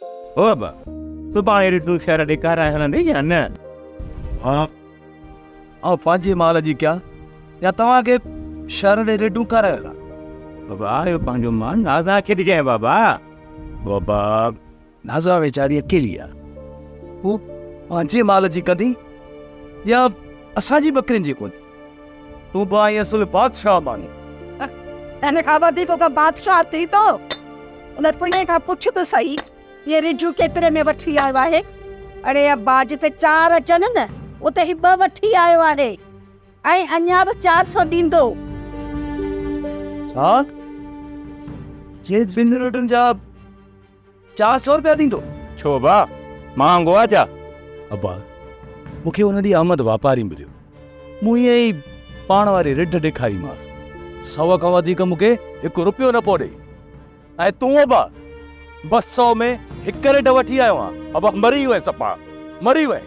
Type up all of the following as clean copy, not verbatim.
ओ बाबा सुभाणे रिटू शहर ॾेखाराए हलंदे या न? हाँ ऐं पंहिंजे माल जी क्या या तव्हांखे शहर ॾे रेडू करायो? बाबा इहो पंहिंजो मां नाज़ा खे ॾिजांइ बाबा। बाबा नाज़ा वीचारी अकेली आहे, हू पंहिंजे माल जी कंदी या असांजी बकरियुनि जी कोन्हे? तूं बि आई असुल बादशाह मानी। इन खां वधीक का बादशाह थी तो उन पुणे खां पुछ त सही ये रिजू केतिरे में वठी आयो आहे? अरे अब्बा जिते 4 अचनि न उते ही 2 वठी आयो आहे ऐं अञा बि 400 ॾींदो। छा ये बिन रोटन जा 400 रुपया ॾींदो? छो बा महांगो आहे छा? अब्बा मूंखे उन ॾींहुं अहमद वापारी मिलियो, मूं ईअं ई पाण वारी रिढ ॾेखारीमांसि, 100 खां वधीक मूंखे 1 रुपयो न पियो ॾे। ऐं तूं अब्बा 200 में 1 रिढ वठी आयो आहियां। अब्बा मरी वए सपा मरी वए।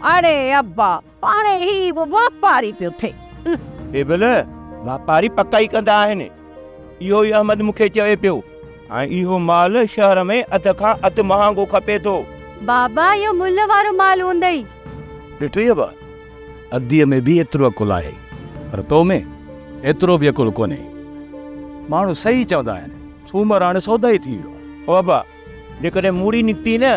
अरे अब्बा पाणे ही वापारी पियो थे। हे भल वापारी पका ई कंदा आहिनि, इहो ई अहमद मूंखे चवे पियो। ऐं इहो माल शहर में अध खां अधु महांगो खपे थो। बाबा यो मुल्ल वारो माल हूंदई। ॾिठई अब्बा अदीअ में बि एतिरो अकुल आहे, पर तो में एतिरो बि अकुल कोन्हे। माण्हू सही चवंदा आहिनि, सूमर हाणे सौदा ई थी वियो। ओ बाबा जेकॾहिं मूड़ी निकिती न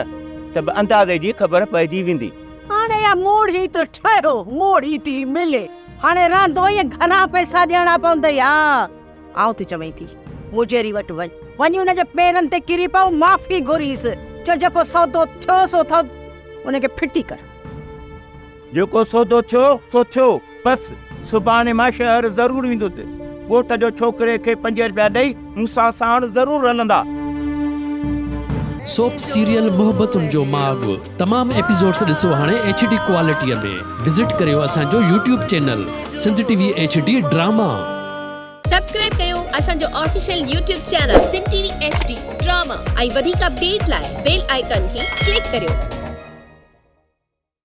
त बि अंदाज़े जी ख़बर पइजी वेंदी। हाणे या मूड़ ही तो ठहियो, मूड़ ही थी मिले। हाणे रांदो ई घणा पैसा ॾियणा पवंदई। आउं थी चवई थी मुजेरी वटि वञ हुनजे पेरनि ते किरी पओ, माफ़ी घुरीस, चो जेको सौदो थियो सो थियो, उनखे फिटी कर। जेको सौदो थियो सो थियो, बसि सुभाणे मां शहर ज़रूरु ईंदुसि। ॻोठ जो छोकिरे खे 5 रुपया ॾेई मूंसां साण ज़रूरु हलंदा। सोप सीरियल मोहब्बतुनि जो माग तमाम एपिसोड्स ॾिसो हाणे HD क्वालिटीअ में। विज़िट करियो असांजो YouTube channel Sindh TV HD drama. Subscribe कयो असांजो official YouTube channel Sindh TV HD drama ऐं वधीक अपडेट लाइ बेल आइकन खे क्लिक करियो।